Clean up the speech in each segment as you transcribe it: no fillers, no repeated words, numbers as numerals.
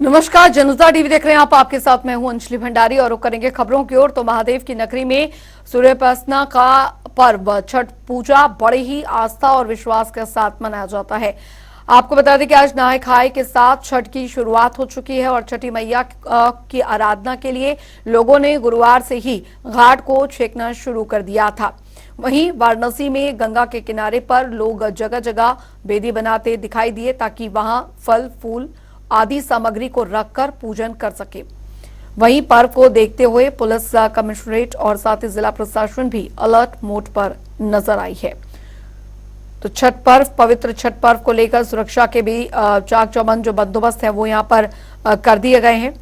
नमस्कार, जनता टीवी देख रहे हैं आप। आपके साथ मैं हूं अंजलि भंडारी और रुक करेंगे खबरों की ओर। तो महादेव की नगरी में सूर्योपासना का पर्व छठ पूजा बड़े ही आस्था और विश्वास के साथ मनाया जाता है। आपको बता दें कि आज नहाय खाए के साथ छठ की शुरुआत हो चुकी है और छठी मैया की आराधना के लिए लोगों ने गुरुवार से ही घाट को छेकना शुरू कर दिया था। वहीं वाराणसी में गंगा के किनारे पर लोग जगह जगह बेदी बनाते दिखाई दिए ताकि वहां फल फूल आदि सामग्री को रखकर पूजन कर सके। वहीं पर्व को देखते हुए पुलिस कमिश्नरेट और साथ ही जिला प्रशासन भी अलर्ट मोड पर नजर आई है। तो छठ पर्व, पवित्र छठ पर्व को लेकर सुरक्षा के भी चाक चौबंद जो बंदोबस्त है वो यहां पर कर दिए गए हैं।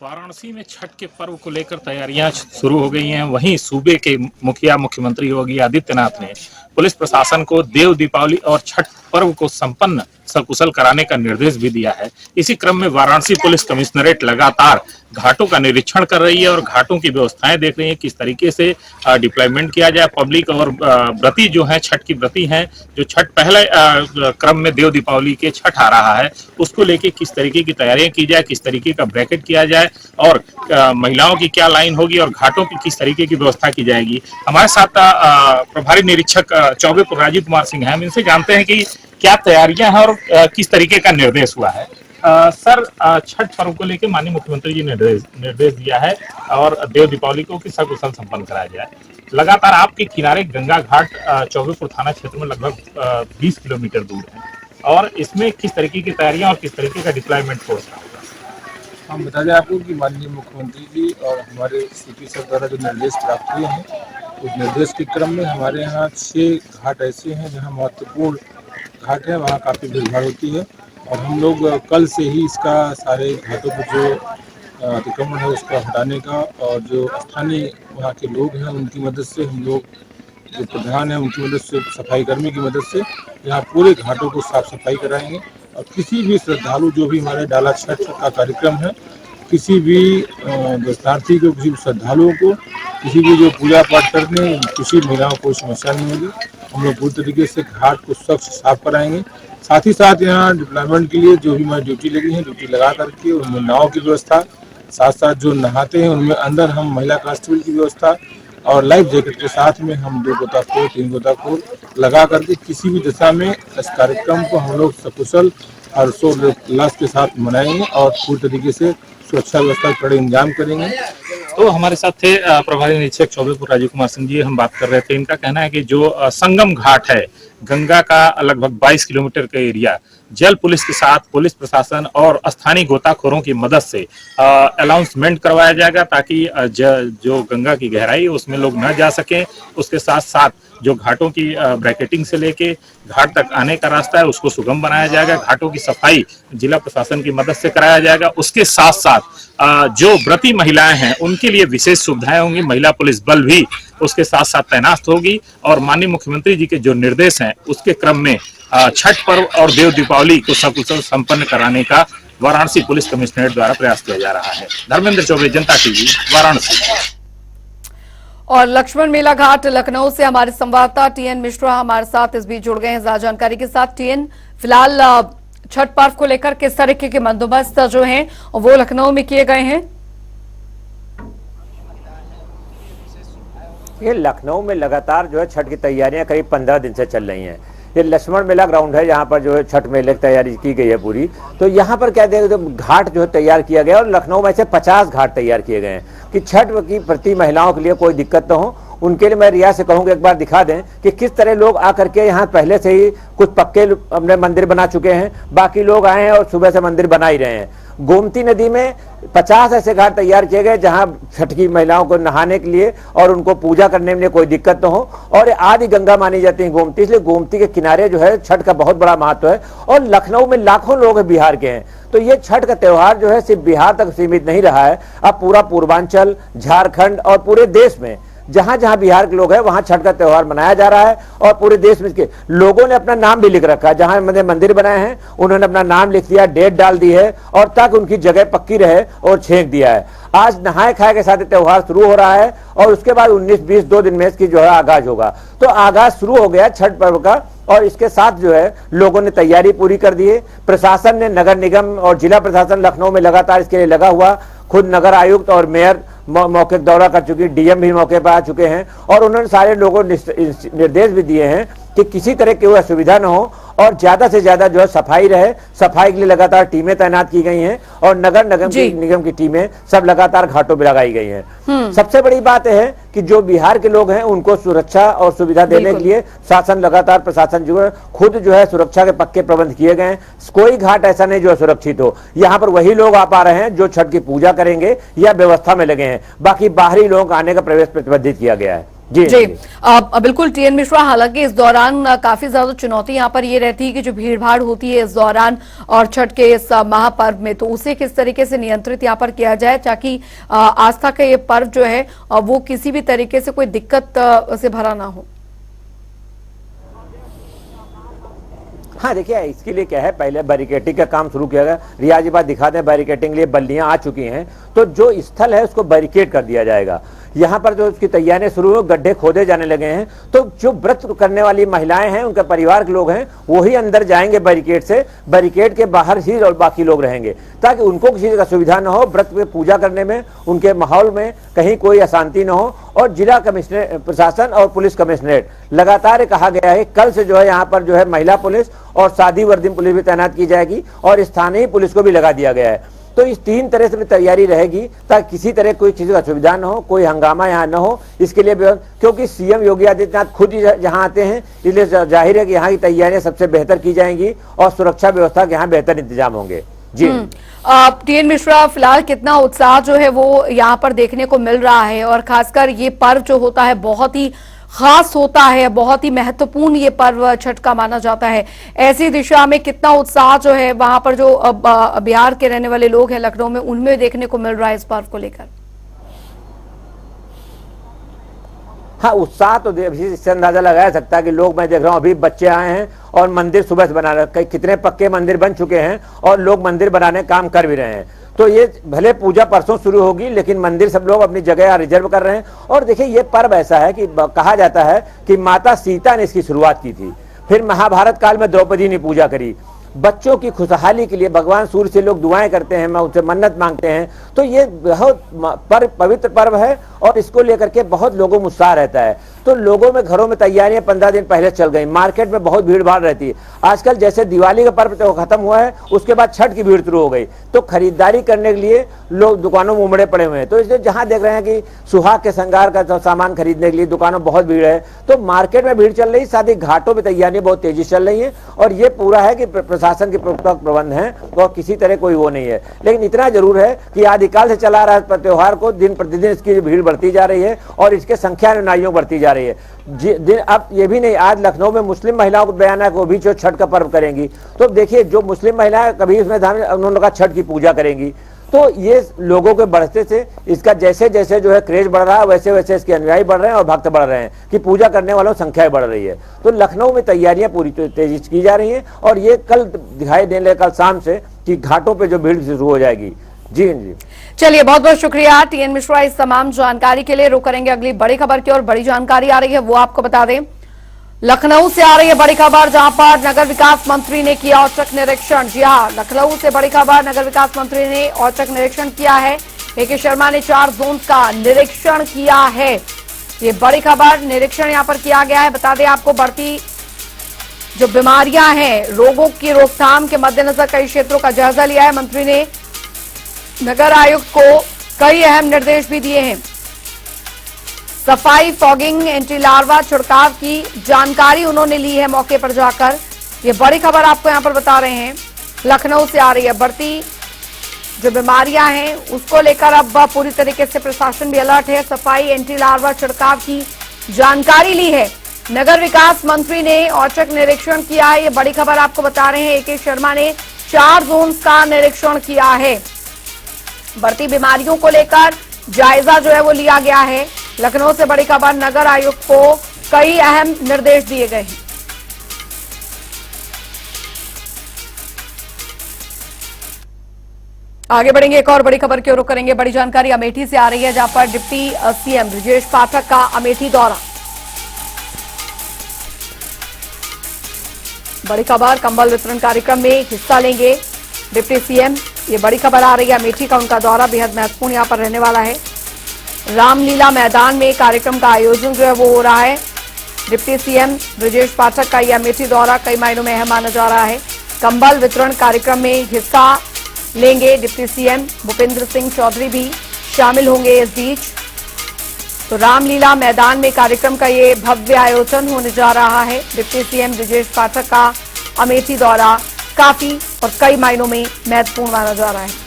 वाराणसी में छठ के पर्व को लेकर तैयारियां शुरू हो गई हैं। वहीं सूबे के मुखिया मुख्यमंत्री योगी आदित्यनाथ ने पुलिस प्रशासन को देव दीपावली और छठ पर्व को संपन्न सकुशल कराने का निर्देश भी दिया है। इसी क्रम में वाराणसी पुलिस कमिश्नरेट लगातार घाटों का निरीक्षण कर रही है और घाटों की व्यवस्थाएं देख रही है, किस तरीके से डिप्लॉयमेंट किया जाए। पब्लिक और व्रती जो है, छठ की व्रती हैं, जो छठ पहले क्रम में देव दीपावली के छठ आ रहा है, उसको लेके किस तरीके की तैयारियां की जाए, किस तरीके का ब्रैकेट किया जाए और महिलाओं की क्या लाइन होगी और घाटों की किस तरीके की व्यवस्था की जाएगी। हमारे साथ प्रभारी निरीक्षक चौबेपुर राजीव कुमार सिंह हैं। हम इनसे जानते हैं कि क्या तैयारियां हैं और किस तरीके का निर्देश हुआ है। सर, छठ पर्व को लेकर माननीय मुख्यमंत्री जी ने निर्देश दिया है और देव दीपावली को कि सकुशल संपन्न कराया जाए। लगातार आपके किनारे गंगा घाट चौबेपुर थाना क्षेत्र में लगभग 20 किलोमीटर दूर है और इसमें किस तरीके की तैयारियां और किस तरीके का डिप्लॉयमेंट फोर्स होगा। हम बता दें आपको कि माननीय मुख्यमंत्री जी और हमारे सीपी सर द्वारा जो निर्देश प्राप्त हुए हैं, उस निर्देश के क्रम में हमारे यहाँ 6 घाट ऐसे हैं जहाँ महत्वपूर्ण घाट है, वहाँ काफ़ी भीड़भाड़ होती है और हम लोग कल से ही इसका सारे घाटों पर जो अतिक्रमण है उसको हटाने का और जो स्थानीय वहाँ के लोग हैं उनकी मदद से, हम लोग जो प्रधान है उनकी मदद से, सफाई कर्मी की मदद से यहाँ पूरे घाटों को साफ सफाई कराएंगे। और किसी भी श्रद्धालु जो भी हमारे डाला छठ का कार्यक्रम है, किसी भी दर्शनार्थी को, किसी भी श्रद्धालुओं को, किसी भी जो पूजा पाठ करने किसी महिलाओं को कोई समस्या नहीं होगी। हम लोग पूरी तरीके से घाट को स्वच्छ साफ कराएंगे। साथ ही साथ यहाँ डिप्लॉयमेंट के लिए जो भी हमारी ड्यूटी लगी है, ड्यूटी लगा करके उनमें नाव की व्यवस्था, साथ साथ जो नहाते हैं उनमें अंदर हम महिला कांस्टेबल की व्यवस्था और लाइफ जैकेट के साथ में हम 2 गोताखोर 3 गोताखोर लगा करके किसी भी दिशा में इस कार्यक्रम को हम लोग सकुशल हर्षोल्लास के साथ मनाएंगे और पूरी तरीके से सुरक्षा व्यवस्था कड़े इंतजाम करेंगे। तो हमारे साथ थे प्रभारी निरीक्षक चौबेपुर राजीव कुमार सिंह जी। हम बात कर रहे थे, इनका कहना है कि जो संगम घाट है, गंगा का लगभग 22 किलोमीटर का एरिया, जल पुलिस के साथ पुलिस प्रशासन और स्थानीय गोताखोरों की मदद से अनाउंसमेंट करवाया जाएगा ताकि जो गंगा की गहराई है उसमें लोग न जा सकें। उसके साथ साथ जो घाटों की ब्रैकेटिंग से लेके घाट तक आने का रास्ता है उसको सुगम बनाया जाएगा। घाटों की सफाई जिला प्रशासन की मदद से कराया जाएगा। उसके साथ साथ जो व्रती महिलाएं हैं उनके लिए विशेष सुविधाएं होंगी। महिला पुलिस बल भी उसके साथ साथ तैनात होगी और माननीय मुख्यमंत्री जी के जो निर्देश हैं उसके क्रम में छठ पर्व और देव दीपावली को सकुशल संपन्न कराने का वाराणसी पुलिस कमिश्नरेट द्वारा प्रयास किया जा रहा है। धर्मेंद्र चौबे, जनता टीवी, वाराणसी। और लक्ष्मण मेला घाट लखनऊ से हमारे संवाददाता टीएन मिश्रा हमारे साथ इस बीच जुड़ गए हैं ज्यादा जानकारी के साथ। टीएन, फिलहाल छठ पर्व को लेकर किस तरीके के बंदोबस्त जो हैं वो लखनऊ में किए गए हैं? ये लखनऊ में लगातार जो है छठ की तैयारियां करीब 15 दिन से चल रही हैं। ये लक्ष्मण मेला ग्राउंड है, यहाँ पर जो है छठ मेले की तैयारी की गई है पूरी। तो यहाँ पर क्या देखते घाट जो है तैयार किया गया और लखनऊ में से 50 घाट तैयार किए गए हैं कि छठ की प्रति महिलाओं के लिए कोई दिक्कत न हो। उनके लिए मैं रिया से कहूँगा एक बार दिखा दें कि किस तरह लोग आकर के यहाँ पहले से ही कुछ पक्के अपने मंदिर बना चुके हैं, बाकी लोग आए हैं और सुबह से मंदिर बना ही रहे हैं। गोमती नदी में 50 ऐसे घाट तैयार किए गए जहां छठ की महिलाओं को नहाने के लिए और उनको पूजा करने में कोई दिक्कत न हो। और आदि गंगा मानी जाती है गोमती, इसलिए गोमती के किनारे जो है छठ का बहुत बड़ा महत्व है। और लखनऊ में लाखों लोग बिहार के हैं, तो ये छठ का त्योहार जो है सिर्फ बिहार तक सीमित नहीं रहा है, अब पूरा पूर्वांचल, झारखंड और पूरे देश में जहां जहां बिहार के लोग हैं वहां छठ का त्योहार मनाया जा रहा है और पूरे देश में इसके लोगों ने अपना नाम भी लिख रखा है। जहां मंदिर बनाए हैं उन्होंने अपना नाम लिख दिया, डेट डाल दी है और ताकि उनकी जगह पक्की रहे और छेक दिया है। आज नहाए खाए के साथ त्योहार शुरू हो रहा है और उसके बाद 19-20 2 दिन में इसकी जो है आगाज होगा। तो आगाज शुरू हो गया छठ पर्व का और इसके साथ जो है लोगों ने तैयारी पूरी कर दी है। प्रशासन ने, नगर निगम और जिला प्रशासन लखनऊ में लगातार इसके लिए लगा हुआ, खुद नगर आयुक्त और मेयर मौके दौरा कर चुकी, डीएम भी मौके पर आ चुके हैं और उन्होंने सारे लोगों को निर्देश भी दिए हैं कि किसी तरह की कोई असुविधा न हो और ज्यादा से ज्यादा जो है सफाई रहे। सफाई के लिए लगातार टीमें तैनात की गई हैं और नगर निगम की टीमें सब लगातार घाटों पर लगाई गई हैं। सबसे बड़ी बात है कि जो बिहार के लोग हैं उनको सुरक्षा और सुविधा देने के लिए शासन लगातार, प्रशासन जो है खुद जो है सुरक्षा के पक्के प्रबंध किए गए हैं। कोई घाट ऐसा नहीं जो सुरक्षित हो। यहाँ पर वही लोग आ पा रहे हैं जो छठ की पूजा करेंगे या व्यवस्था में लगे हैं, बाकी बाहरी लोग आने का प्रवेश प्रतिबंधित किया गया है। जी बिल्कुल टीएन मिश्रा, हालांकि इस दौरान काफी ज्यादा चुनौती यहाँ पर ये रहती है कि जो भीड़भाड़ होती है इस दौरान और छठ के इस महापर्व में, तो उसे किस तरीके से नियंत्रित यहाँ पर किया जाए ताकि आस्था का ये पर्व जो है वो किसी भी तरीके से कोई दिक्कत से भरा ना हो। हाँ देखिए, इसके लिए क्या है, पहले बैरिकेटिंग का काम शुरू किया गया। रियाज जी बात दिखा दें, बैरिकेटिंग के लिए बल्लियां आ चुकी हैं, तो जो स्थल है उसको बैरिकेड कर दिया जाएगा। यहाँ पर जो उसकी तैयारियां शुरू हो, गड्ढे खोदे जाने लगे हैं, तो जो व्रत करने वाली महिलाएं हैं, उनके परिवार के लोग हैं, वही अंदर जाएंगे बैरिकेड से, बैरिकेड के बाहर ही और बाकी लोग रहेंगे ताकि उनको किसी का सुविधा न हो, व्रत में पूजा करने में, उनके माहौल में कहीं कोई अशांति न हो। और जिला कमिश्नर प्रशासन और पुलिस कमिश्नरेट लगातार कहा गया है कल से जो है यहाँ पर जो है महिला पुलिस और सादी वर्दी पुलिस भी तैनात की जाएगी और स्थानीय पुलिस को भी लगा दिया गया है। तो इस 3 तरह से तैयारी रहेगी ताकि किसी तरह कोई चीज का सुविधा न हो, कोई हंगामा यहाँ न हो। इसके लिए क्योंकि सीएम योगी आदित्यनाथ खुद जहाँ आते हैं, इसलिए जाहिर है कि यहाँ की तैयारियां सबसे बेहतर की जाएंगी और सुरक्षा व्यवस्था के यहाँ बेहतर इंतजाम होंगे। जी टीएन मिश्रा, फिलहाल कितना उत्साह जो है वो यहाँ पर देखने को मिल रहा है और खासकर ये पर्व जो होता है बहुत ही खास होता है, बहुत ही महत्वपूर्ण ये पर्व छठ का माना जाता है। ऐसी दिशा में कितना उत्साह जो है वहां पर जो बिहार के रहने वाले लोग हैं लखनऊ में, उनमें देखने को मिल रहा है इस पर्व को लेकर? हाँ, उत्साह तो इससे अंदाजा लगाया सकता है कि लोग, मैं देख रहा हूँ अभी बच्चे आए हैं और मंदिर सुबह से बना रहे, कितने पक्के मंदिर बन चुके हैं और लोग मंदिर बनाने का काम कर भी रहे हैं। तो ये भले पूजा परसों शुरू होगी लेकिन मंदिर सब लोग अपनी जगह रिजर्व कर रहे हैं। और देखिए, ये पर्व ऐसा है कि कहा जाता है कि माता सीता ने इसकी शुरुआत की थी, फिर महाभारत काल में द्रौपदी ने पूजा करी। बच्चों की खुशहाली के लिए भगवान सूर्य से लोग दुआएं करते हैं, उनसे मन्नत मांगते हैं। तो ये बहुत पवित्र पर्व है और इसको लेकर के बहुत लोगों में उत्साह रहता है। तो लोगों में घरों में तैयारियां 15 दिन पहले चल गई, मार्केट में बहुत भीड़ भाड़ रहती है। आजकल जैसे दिवाली का पर्व तो खत्म हुआ है, उसके बाद छठ की भीड़ शुरू हो गई, तो खरीदारी करने के लिए लोग दुकानों में उमड़े पड़े हुए हैं। तो इसलिए जहां देख रहे हैं कि सुहाग के श्रृंगार का सामान खरीदने के लिए दुकानों बहुत भीड़ है, तो मार्केट में भीड़ चल रही, साथ ही घाटों में तैयारियां बहुत तेजी से चल रही है। और ये पूरा है कि प्रशासन के पुख्ता प्रबंध है और किसी तरह कोई वो नहीं है। लेकिन इतना जरूर है कि आदिकाल से चला रहा है त्योहार को, दिन प्रतिदिन इसकी भीड़ बढ़ती जा रही है और इसके संख्या अनुयायियों बढ़ती जा रही है। अब ये भी नहीं, आज लखनऊ में मुस्लिम महिलाओं को बयान है कि वो भी जो छठ का पर्व करेंगी। तो देखिए, जो मुस्लिम महिलाएं कभी इसमें उन्होंने कहा छठ की पूजा करेंगी। तो ये लोगों के बढ़ते से इसका जैसे जैसे जो है क्रेज बढ़ रहा है, वैसे वैसे इसके अनुयायी बढ़ रहे हैं और भक्त बढ़ रहे हैं कि पूजा करने वालों की संख्या बढ़ रही है। तो लखनऊ में तैयारियां पूरी तेजी से की जा रही हैं और ये कल दिखाई देने कल शाम से कि घाटों पे जो भीड़ शुरू हो जाएगी। जी जी, चलिए, बहुत बहुत शुक्रिया टीएन मिश्रा इस तमाम जानकारी के लिए। रुक करेंगे अगली बड़ी खबर की और बड़ी जानकारी आ रही है वो आपको बता दें। लखनऊ से आ रही है बड़ी खबर, जहां पर नगर विकास मंत्री ने किया औचक निरीक्षण। जी हां, लखनऊ से बड़ी खबर, नगर विकास मंत्री ने औचक निरीक्षण किया है। ए.के. शर्मा ने 4 जोन का निरीक्षण किया है। ये बड़ी खबर, निरीक्षण यहां पर किया गया है। बता दें आपको, बढ़ती जो बीमारियां हैं, रोगों की रोकथाम के मद्देनजर कई क्षेत्रों का जायजा लिया है। मंत्री ने नगर आयुक्त को कई अहम निर्देश भी दिए हैं। सफाई, फॉगिंग, एंटी लार्वा छिड़काव की जानकारी उन्होंने ली है मौके पर जाकर। ये बड़ी खबर आपको यहां पर बता रहे हैं, लखनऊ से आ रही है। बढ़ती जो बीमारियां हैं उसको लेकर अब पूरी तरीके से प्रशासन भी अलर्ट है। सफाई, एंटी लार्वा छिड़काव की जानकारी ली है। नगर विकास मंत्री ने औचक निरीक्षण किया है। ये बड़ी खबर आपको बता रहे हैं। ए.के. शर्मा ने 4 जोन का निरीक्षण किया है। बढ़ती बीमारियों को लेकर जायजा जो है वो लिया गया है। लखनऊ से बड़ी खबर, नगर आयुक्त को कई अहम निर्देश दिए गए हैं। आगे बढ़ेंगे, एक और बड़ी खबर की ओर रुख करेंगे। बड़ी जानकारी अमेठी से आ रही है, जहां पर डिप्टी सीएम ब्रजेश पाठक का अमेठी दौरा। बड़ी खबर, कंबल वितरण कार्यक्रम में हिस्सा लेंगे डिप्टी सीएम। ये बड़ी खबर आ रही है, अमेठी का उनका दौरा बेहद महत्वपूर्ण यहां पर रहने वाला है। रामलीला मैदान में कार्यक्रम का आयोजन जो है वो हो रहा है। डिप्टी सीएम ब्रजेश पाठक का यह अमेठी दौरा कई मायनों में अहम माना जा रहा है। कंबल वितरण कार्यक्रम में हिस्सा लेंगे डिप्टी सीएम। भूपेंद्र सिंह चौधरी भी शामिल होंगे इस बीच। तो रामलीला मैदान में कार्यक्रम का ये भव्य आयोजन होने जा रहा है। डिप्टी सीएम ब्रजेश पाठक का अमेठी दौरा काफी और कई मायनों में महत्वपूर्ण माना जा रहा है।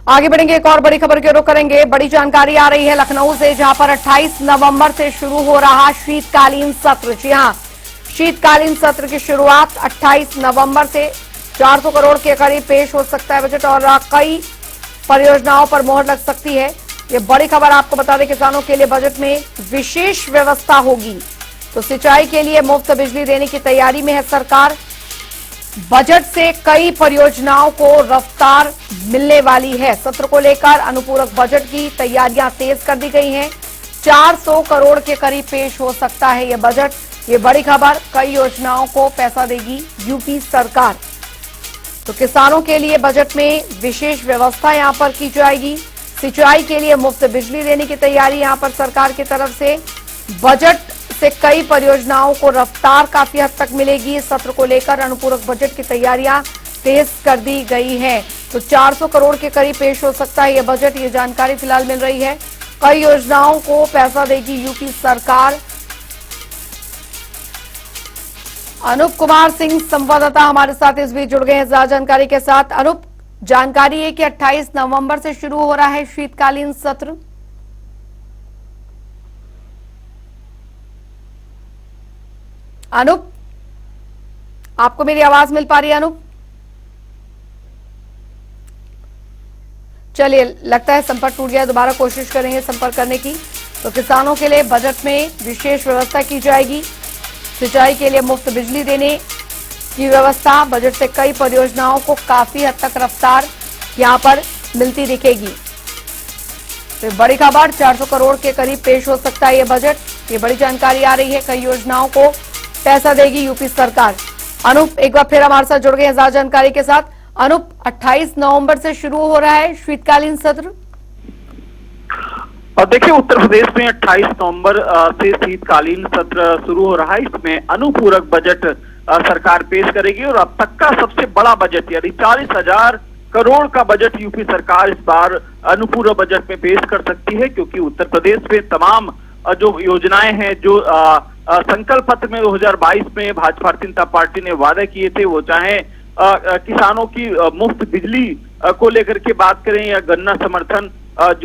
आगे बढ़ेंगे, एक और बड़ी खबर की रुख करेंगे। बड़ी जानकारी आ रही है लखनऊ से, जहां पर 28 नवंबर से शुरू हो रहा शीतकालीन सत्र। जी हां, शीतकालीन सत्र की शुरुआत 28 नवंबर से 400 करोड़ के करीब पेश हो सकता है बजट और कई परियोजनाओं पर मोहर लग सकती है। ये बड़ी खबर आपको बता दें, किसानों के लिए बजट में विशेष व्यवस्था होगी। तो सिंचाई के लिए मुफ्त बिजली देने की तैयारी में है सरकार। बजट से कई परियोजनाओं को रफ्तार मिलने वाली है। सत्र को लेकर अनुपूरक बजट की तैयारियां तेज कर दी गई हैं। 400 करोड़ के करीब पेश हो सकता है यह बजट। ये बड़ी खबर, कई योजनाओं को पैसा देगी यूपी सरकार। तो किसानों के लिए बजट में विशेष व्यवस्था यहां पर की जाएगी। सिंचाई के लिए मुफ्त बिजली देने की तैयारी यहां पर सरकार की तरफ से। बजट से कई परियोजनाओं को रफ्तार काफी हद तक मिलेगी। इस सत्र को लेकर अनुपूरक बजट की तैयारियां तेज कर दी गई है। तो 400 करोड़ के करीब पेश हो सकता है यह बजट, ये जानकारी फिलहाल मिल रही है। कई योजनाओं को पैसा देगी यूपी सरकार। अनूप कुमार सिंह संवाददाता हमारे साथ इस बीच जुड़ गए हैं ज्यादा जानकारी के साथ। अनूप, जानकारी है कि 28 नवंबर से शुरू हो रहा है शीतकालीन सत्र। अनूप, आपको मेरी आवाज मिल पा रही है अनूप? चलिए, लगता है संपर्क टूट गया, दोबारा कोशिश करेंगे संपर्क करने की। तो किसानों के लिए बजट में विशेष व्यवस्था की जाएगी। सिंचाई के लिए मुफ्त बिजली देने की व्यवस्था। बजट से कई परियोजनाओं को काफी हद तक रफ्तार यहां पर मिलती दिखेगी। तो बड़ी खबर, 400 करोड़ के करीब पेश हो सकता है यह बजट। ये बड़ी जानकारी आ रही है। कई योजनाओं को पैसा देगी यूपी सरकार। अनूप एक बार फिर हमारे साथ जुड़ गए हैं ज्यादा जानकारी के साथ। अनूप, 28 नवंबर से शुरू हो रहा है शीतकालीन सत्र। और देखिए, उत्तर प्रदेश में 28 नवंबर से शीतकालीन सत्र शुरू हो रहा है। इसमें अनुपूरक बजट सरकार पेश करेगी और अब तक का सबसे बड़ा बजट यानी 40,000 करोड़ का बजट यूपी सरकार इस बार अनुपूरक बजट में पेश कर सकती है, क्योंकि उत्तर प्रदेश में तमाम जो योजनाएं हैं, जो संकल्प पत्र में 2022 में भाजपा भारतीय जनता पार्टी ने वादे किए थे, वो चाहे किसानों की मुफ्त बिजली को लेकर के बात करें या गन्ना समर्थन,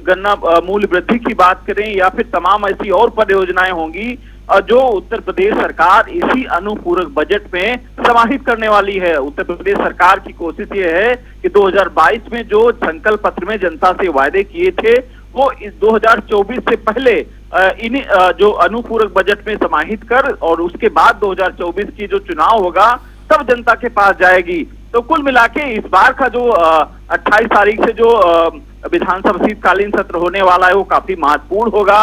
गन्ना मूल्य वृद्धि की बात करें, या फिर तमाम ऐसी और परियोजनाएं होंगी जो उत्तर प्रदेश सरकार इसी अनुपूरक बजट में समाहित करने वाली है। उत्तर प्रदेश सरकार की कोशिश ये है कि 2022 में जो संकल्प पत्र में जनता से वायदे किए थे, वो इस 2024 से पहले इन जो अनुपूरक बजट में समाहित कर और उसके बाद 2024 की जो चुनाव होगा तब जनता के पास जाएगी। तो कुल मिलाके इस बार का जो 28 तारीख से जो विधानसभा शीतकालीन सत्र होने वाला है वो काफी महत्वपूर्ण होगा।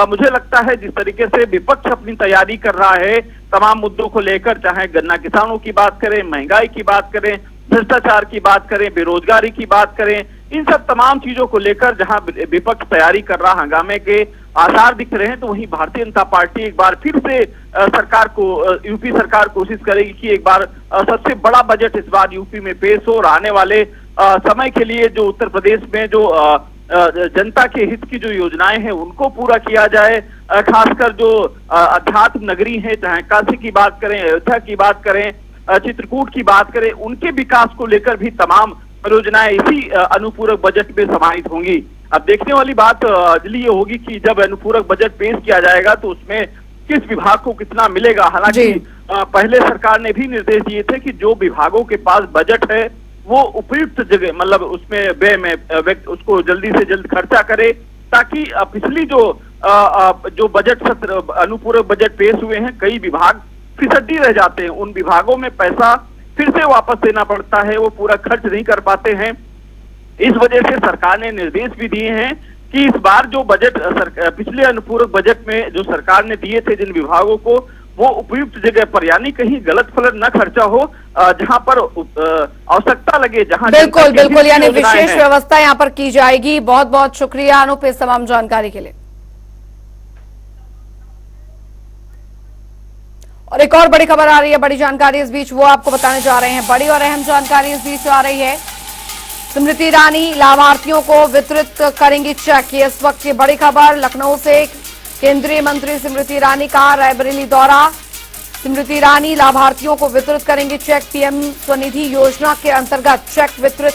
मुझे लगता है जिस तरीके से विपक्ष अपनी तैयारी कर रहा है तमाम मुद्दों को लेकर, चाहे गन्ना किसानों की बात करें, महंगाई की बात करें, भ्रष्टाचार की बात करें, बेरोजगारी की बात करें, इन सब तमाम चीजों को लेकर जहां विपक्ष तैयारी कर रहा, हंगामे के आसार दिख रहे हैं, तो वहीं भारतीय जनता पार्टी एक बार फिर से सरकार को, यूपी सरकार कोशिश करेगी कि एक बार सबसे बड़ा बजट इस बार यूपी में पेश हो और आने वाले समय के लिए जो उत्तर प्रदेश में जो जनता के हित की जो योजनाएं हैं उनको पूरा किया जाए। खासकर जो अध्यात्म नगरी है, चाहे काशी की बात करें, अयोध्या की बात करें, चित्रकूट की बात करें, उनके विकास को लेकर भी तमाम परियोजनाएं इसी अनुपूरक बजट में समाहित होंगी। अब देखने वाली बात अंजलि ये होगी कि जब अनुपूरक बजट पेश किया जाएगा तो उसमें किस विभाग को कितना मिलेगा। हालांकि पहले सरकार ने भी निर्देश दिए थे कि जो विभागों के पास बजट है वो उपयुक्त जगह मतलब उसमें व्यय में उसको जल्दी से जल्द खर्चा करे, ताकि पिछली जो बजट सत्र अनुपूरक बजट पेश हुए हैं कई विभाग फिसड्डी रह जाते हैं, उन विभागों में पैसा फिर से वापस देना पड़ता है, वो पूरा खर्च नहीं कर पाते हैं। इस वजह से सरकार ने निर्देश भी दिए हैं कि इस बार जो बजट पिछले अनुपूरक बजट में जो सरकार ने दिए थे जिन विभागों को, वो उपयुक्त जगह पर यानी कहीं गलत फलत न खर्चा हो, जहां पर आवश्यकता लगे, जहां बिल्कुल बिल्कुल, यानी विशेष व्यवस्था यहां पर की जाएगी। बहुत बहुत शुक्रिया अनूप इस तमाम जानकारी के लिए। और एक और बड़ी खबर आ रही है, बड़ी जानकारी इस बीच वो आपको बताने जा रहे हैं। बड़ी और अहम जानकारी इस बीच आ रही है। स्मृति ईरानी लाभार्थियों को वितरित करेंगी चेक, ये इस वक्त की बड़ी खबर। लखनऊ से केंद्रीय मंत्री स्मृति ईरानी का रायबरेली दौरा। स्मृति ईरानी लाभार्थियों को वितरित करेंगे चेक। पीएम स्वनिधि योजना के अंतर्गत चेक वितरित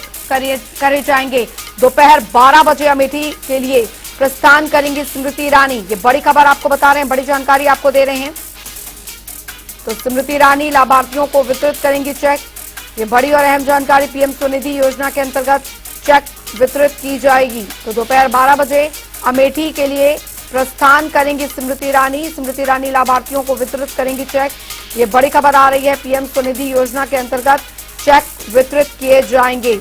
करे जाएंगे। दोपहर 12 बजे अमेठी के लिए प्रस्थान करेंगी स्मृति ईरानी। ये बड़ी खबर आपको बता रहे हैं, बड़ी जानकारी आपको दे रहे हैं। तो स्मृति ईरानी लाभार्थियों को वितरित करेंगी चेक, ये बड़ी और अहम जानकारी। पीएम स्वनिधि योजना के अंतर्गत चेक वितरित की जाएगी। तो दोपहर 12 बजे अमेठी के लिए प्रस्थान करेंगी स्मृति ईरानी। स्मृति ईरानी लाभार्थियों को वितरित करेंगी चेक, ये बड़ी खबर आ रही है। पीएम स्वनिधि योजना के अंतर्गत चेक वितरित किए जाएंगे।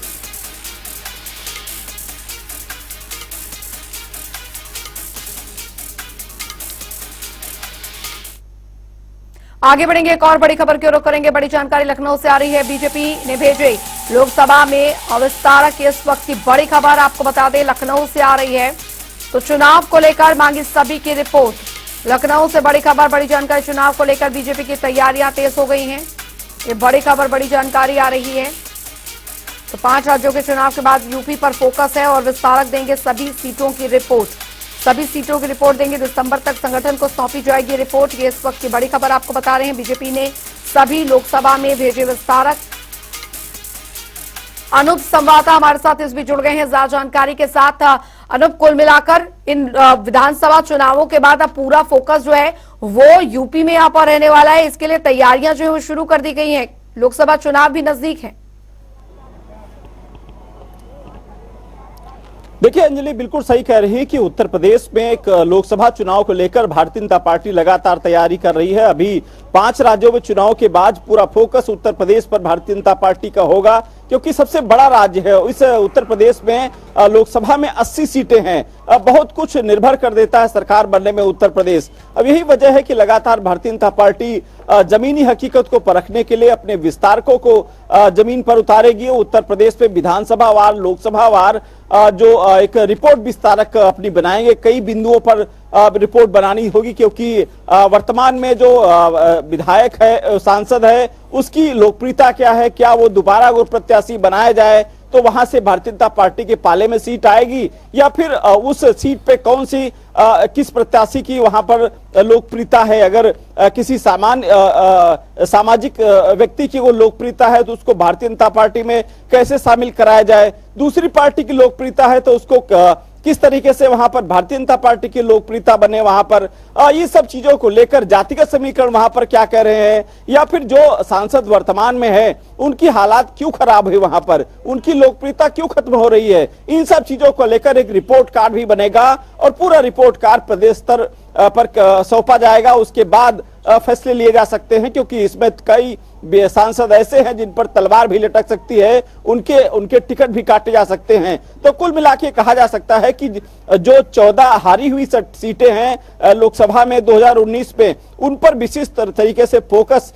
आगे बढ़ेंगे, एक और बड़ी खबर की ओर करेंगे। बड़ी जानकारी लखनऊ से आ रही है। बीजेपी ने भेजे लोकसभा में अविस्तारक, इस वक्त की बड़ी खबर आपको बता दें लखनऊ से आ रही है। तो चुनाव को लेकर मांगी सभी की रिपोर्ट। लखनऊ से बड़ी खबर, बड़ी जानकारी। चुनाव को लेकर बीजेपी की तैयारियां तेज हो गई हैं, ये बड़ी खबर, बड़ी जानकारी आ रही है। तो 5 राज्यों के चुनाव के बाद यूपी पर फोकस है और विस्तारक देंगे सभी सीटों की रिपोर्ट। सभी सीटों की रिपोर्ट देंगे। दिसंबर तक संगठन को सौंपी जाएगी रिपोर्ट, ये इस वक्त की बड़ी खबर आपको बता रहे हैं। बीजेपी ने सभी लोकसभा में भेजे विस्तारक। अनूप संवाददाता हमारे साथ इस बीच जुड़ गए हैं ज्यादा जानकारी के साथ। अनूप, कुल मिलाकर इन विधानसभा चुनावों के बाद अब पूरा फोकस जो है वो यूपी में यहाँ पर रहने वाला है। इसके लिए तैयारियां जो है वो शुरू कर दी गई हैं। लोकसभा चुनाव भी नजदीक है। देखिए अंजलि, बिल्कुल सही कह रही है कि उत्तर प्रदेश में एक लोकसभा चुनाव को लेकर भारतीय जनता पार्टी लगातार तैयारी कर रही है। अभी 5 राज्यों में चुनाव के बाद पूरा फोकस उत्तर प्रदेश पर भारतीय जनता पार्टी का होगा, क्योंकि सबसे बड़ा राज्य है। इस उत्तर प्रदेश में लोकसभा में 80 सीटें हैं। बहुत कुछ निर्भर कर देता है सरकार बनने में उत्तर प्रदेश। अब यही वजह है कि लगातार भारतीय जनता पार्टी जमीनी हकीकत को परखने के लिए अपने विस्तारकों को जमीन पर उतारेगी। उत्तर प्रदेश में विधानसभा वार, लोकसभा वार जो एक रिपोर्ट विस्तारक अपनी बनाएंगे। कई बिंदुओं पर रिपोर्ट बनानी होगी, क्योंकि वर्तमान में जो विधायक है, सांसद है, उसकी लोकप्रियता क्या है, क्या वो दोबारा अगर प्रत्याशी बनाया जाए तो वहां से भारतीय जनता पार्टी के पाले में सीट आएगी, या फिर उस सीट पे कौन सी किस प्रत्याशी की वहां पर लोकप्रियता है। अगर किसी सामाजिक व्यक्ति की वो लोकप्रियता है तो उसको भारतीय जनता पार्टी में कैसे शामिल कराया जाए। दूसरी पार्टी की लोकप्रियता है तो उसको किस तरीके से वहां पर भारतीय जनता पार्टी की लोकप्रियता बने। वहां पर ये सब चीजों को लेकर जातिगत समीकरण वहां पर क्या कह रहे हैं, या फिर जो सांसद वर्तमान में है उनकी हालात क्यों खराब हुई, वहां पर उनकी लोकप्रियता क्यों खत्म हो रही है, इन सब चीजों को लेकर एक रिपोर्ट कार्ड भी बनेगा और पूरा रिपोर्ट कार्ड प्रदेश स्तर पर सौंपा जाएगा। उसके बाद फैसले लिए जा सकते हैं, क्योंकि इसमें कई सांसद ऐसे हैं जिन पर तलवार भी लटक सकती है, उनके टिकट भी काटे जा सकते हैं। तो कुल मिला के कहा जा सकता है कि जो 14 हारी हुई सीटें हैं लोकसभा में 2019 में, उन पर विशेष तरीके से फोकस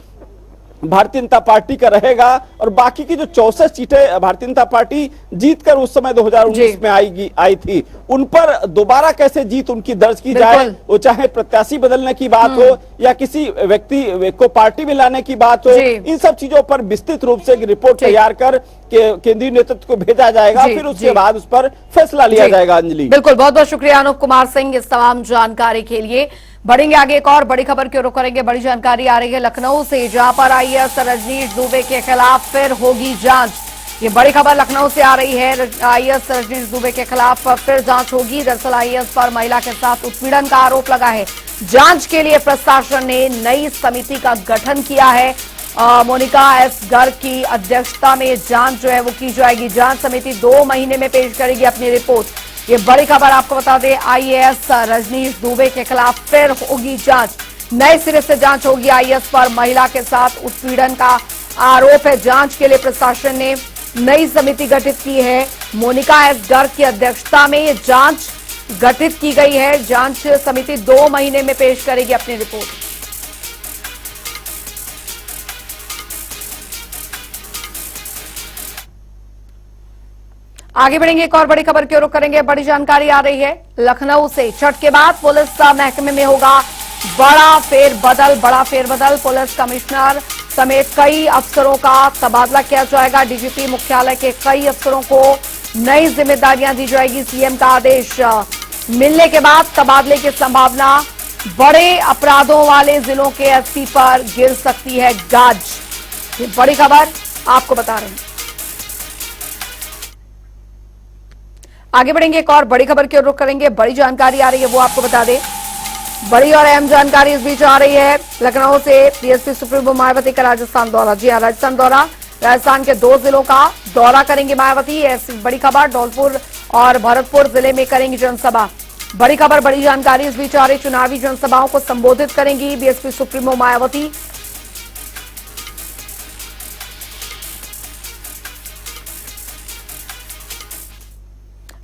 भारतीय जनता पार्टी का रहेगा। और बाकी की जो 64 सीटें भारतीय जनता पार्टी जीतकर उस समय 2019 में आई थी, उन पर दोबारा कैसे जीत उनकी दर्ज की जाए, वो चाहे प्रत्याशी बदलने की बात हो या किसी व्यक्ति को पार्टी में लाने की बात हो, इन सब चीजों पर विस्तृत रूप से एक रिपोर्ट तैयार कर केंद्रीय नेतृत्व को भेजा जाएगा। फिर उसके बाद उस पर फैसला लिया जाएगा। अंजलि, बिल्कुल, बहुत बहुत शुक्रिया अनूप कुमार सिंह इस तमाम जानकारी के लिए। बढ़ेंगे आगे, एक और बड़ी खबर की ओर करेंगे। बड़ी जानकारी आ रही है लखनऊ से, जहां पर आईएएस रजनीश दुबे के खिलाफ फिर होगी जांच। ये बड़ी खबर लखनऊ से आ रही है। आईएएस रजनीश दुबे के खिलाफ फिर जांच होगी। दरअसल आईएएस पर महिला के साथ उत्पीड़न का आरोप लगा है। जांच के लिए प्रशासन ने नई समिति का गठन किया है। मोनिका एस गर्ग की अध्यक्षता में जांच जो है वो की जाएगी। जांच समिति 2 महीने में पेश करेगी अपनी रिपोर्ट। ये बड़ी खबर आपको बता दें, आईएएस रजनीश दुबे के खिलाफ फिर होगी जांच। नए सिरे से जांच होगी। आईएएस पर महिला के साथ उत्पीड़न का आरोप है। जांच के लिए प्रशासन ने नई समिति गठित की है। मोनिका एस गर्ग की अध्यक्षता में ये जांच गठित की गई है। जांच समिति 2 महीने में पेश करेगी अपनी रिपोर्ट। आगे बढ़ेंगे, एक और बड़ी खबर की ओर रुख करेंगे। बड़ी जानकारी आ रही है लखनऊ से। छठ के बाद पुलिस महकमे में होगा बड़ा फेरबदल। पुलिस कमिश्नर समेत कई अफसरों का तबादला किया जाएगा। डीजीपी मुख्यालय के कई अफसरों को नई जिम्मेदारियां दी जाएगी। सीएम का आदेश मिलने के बाद तबादले की संभावना। बड़े अपराधों वाले जिलों के एसपी पर गिर सकती है गाज। ये बड़ी खबर आपको बता रहे हैं। आगे बढ़ेंगे, एक और बड़ी खबर की ओर रुख करेंगे। बड़ी जानकारी आ रही है वो आपको बता दें। बड़ी और अहम जानकारी इस बीच आ रही है लखनऊ से। बीएसपी सुप्रीमो मायावती का राजस्थान दौरा। जी हां, राजस्थान दौरा। राजस्थान के 2 जिलों का दौरा करेंगे मायावती। ऐसी बड़ी खबर, धौलपुर और भरतपुर जिले में करेंगी जनसभा। बड़ी खबर, बड़ी जानकारी इस बीच आ रही। चुनावी जनसभाओं को संबोधित करेंगी बीएसपी सुप्रीमो मायावती।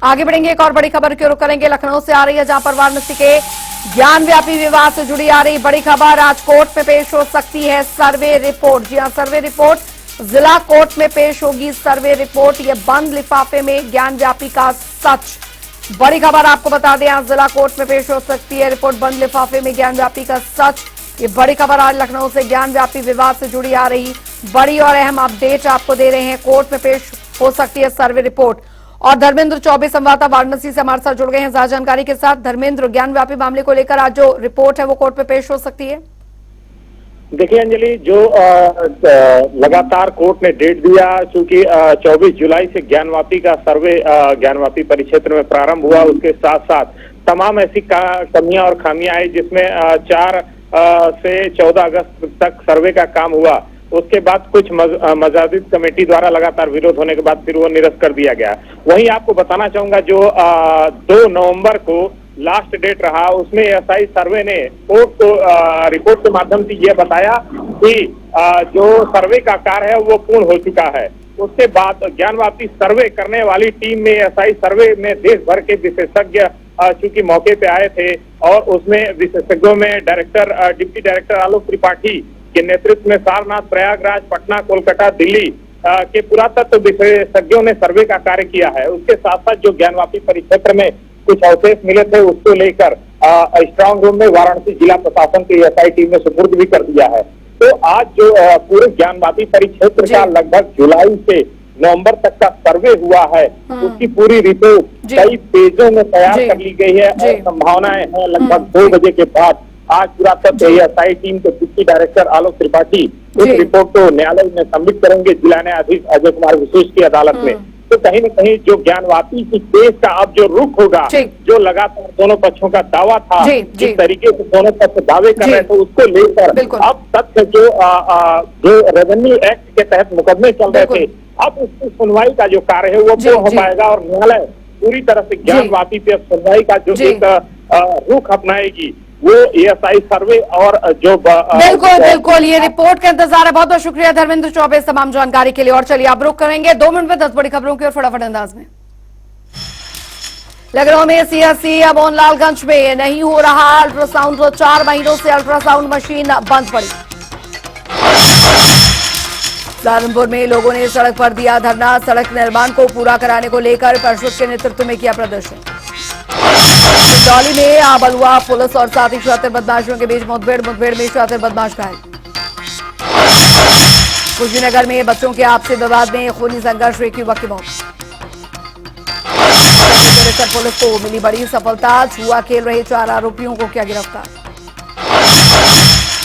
आगे बढ़ेंगे, एक और बड़ी खबर की ओर करेंगे। लखनऊ से आ रही है जहां पर वाराणसी के ज्ञानव्यापी विवाद से जुड़ी आ रही बड़ी खबर। आज कोर्ट में पेश हो सकती है सर्वे रिपोर्ट। जी हां, सर्वे रिपोर्ट जिला कोर्ट में पेश होगी। सर्वे रिपोर्ट, ये बंद लिफाफे में ज्ञानव्यापी का सच। बड़ी खबर आपको बता दें, आज जिला कोर्ट में पेश हो सकती है रिपोर्ट बंद लिफाफे में ज्ञानव्यापी का सच। ये बड़ी खबर आज लखनऊ से ज्ञानव्यापी विवाद से जुड़ी आ रही बड़ी और अहम अपडेट आपको दे रहे हैं। कोर्ट में पेश हो सकती है सर्वे रिपोर्ट। और धर्मेंद्र चौबे संवाददाता वाराणसी से हमारे साथ जुड़ गए हैं ज्यादा जानकारी के साथ। धर्मेंद्र, ज्ञानव्यापी मामले को लेकर आज जो रिपोर्ट है वो कोर्ट में पेश हो सकती है। देखिए अंजलि, जो लगातार कोर्ट ने डेट दिया, चूंकि 24 जुलाई से ज्ञानवापी का सर्वे ज्ञानवापी परिक्षेत्र में प्रारंभ हुआ, उसके साथ साथ तमाम ऐसी कमियां और खामियां आई जिसमें 4 से 14 अगस्त तक सर्वे का काम हुआ। उसके बाद कुछ मजादिद कमेटी द्वारा लगातार विरोध होने के बाद फिर वो निरस्त कर दिया गया। वहीं आपको बताना चाहूंगा, जो 2 नवंबर को लास्ट डेट रहा, उसमें एएसआई सर्वे ने कोर्ट को रिपोर्ट के माध्यम से यह बताया कि जो सर्वे का कार्य है वो पूर्ण हो चुका है। उसके बाद ज्ञानवापी सर्वे करने वाली टीम में एएसआई सर्वे में देश भर के विशेषज्ञ चूंकि मौके पे आए थे, और उसमें विशेषज्ञों में डिप्टी डायरेक्टर आलोक त्रिपाठी के नेतृत्व में सारनाथ, प्रयागराज, पटना, कोलकाता, दिल्ली के पुरातत्व विशेषज्ञों ने सर्वे का कार्य किया है। उसके साथ साथ जो ज्ञानवापी परिक्षेत्र में कुछ अवशेष मिले थे उसको लेकर स्ट्रांग रूम में वाराणसी जिला प्रशासन की एएसआई टीम ने सुपुर्द भी कर दिया है। तो आज जो पूरे ज्ञानवापी परिक्षेत्र का लगभग जुलाई से नवंबर तक का सर्वे हुआ है, उसकी पूरी रिपोर्ट कई पेजों में तैयार कर ली गई है। और संभावनाएं हैं लगभग 2 बजे के बाद आज पुरातत्व एएसआई टीम के डिप्टी डायरेक्टर आलोक त्रिपाठी इस रिपोर्ट को न्यायालय में सबमिट करेंगे, जिला न्यायाधीश अजय कुमार विशेष की अदालत में। तो कहीं न कहीं जो ज्ञानवापी की केस का अब जो रुख होगा, जो लगातार दोनों पक्षों का दावा था, जिस तरीके से दोनों पक्ष दावे कर रहे थे, उसको लेकर अब तथ्य जो रेवेन्यू एक्ट के तहत मुकदमे चल रहे थे, अब उसकी सुनवाई का जो कार्य है वो पूर्ण हो पाएगा और न्यायालय पूरी तरह से ज्ञानवापी पे सुनवाई का जो एक रुख अपनाएगी वो एएसआई सर्वे और जो बिल्कुल ये रिपोर्ट का इंतजार है। बहुत बहुत शुक्रिया धर्मेंद्र चौबे तमाम जानकारी के लिए। और चलिए अब रुक करेंगे 2 मिनट में 10 बड़ी खबरों की और फटाफट अंदाज में। लखनऊ में सीएससी अब मोहनलालगंज में नहीं हो रहा अल्ट्रासाउंड। 4 महीनों से अल्ट्रासाउंड मशीन बंद पड़ी। सहारनपुर में लोगों ने सड़क पर दिया धरना। सड़क निर्माण को पूरा कराने को लेकर परिषद के नेतृत्व में किया प्रदर्शन। सिंदौली में आबलुआ पुलिस और साथी शातिर बदमाशों के बीच मुठभेड़ में शातिर बदमाश घायल। कुशीनगर में बच्चों के आपसी विवाद में खूनी संघर्ष, एक युवक की मौत। पुलिस को मिली बड़ी सफलता। जुआ खेल रहे 4 आरोपियों को किया गिरफ्तार।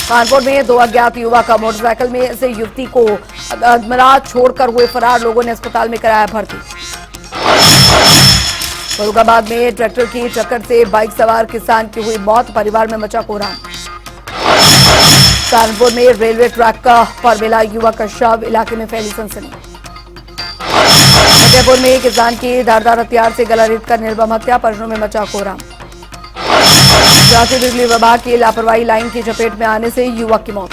कानपुर में 2 अज्ञात युवक का मोटरसाइकिल में से युवती को अधमरा छोड़कर हुए फरार, लोगों ने अस्पताल में कराया भर्ती। फर्रुखाबाद में ट्रैक्टर की टक्कर से बाइक सवार किसान की हुई मौत, परिवार में मचा कोहराम। कानपुर में रेलवे ट्रैक पर मिला युवक का शव, इलाके में फैली सनसनी। फतेहपुर में किसान की धारदार हथियार से गला रेतकर निर्मम हत्या, परिजनों में मचा कोहराम। झांसी बिजली विभाग की लापरवाही, लाइन की चपेट में आने से युवक की मौत।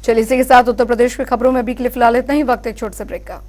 चलिए इसी के साथ उत्तर प्रदेश की खबरों में अभी के लिए फिलहाल इतना ही। वक्त एक छोटे से ब्रेक का।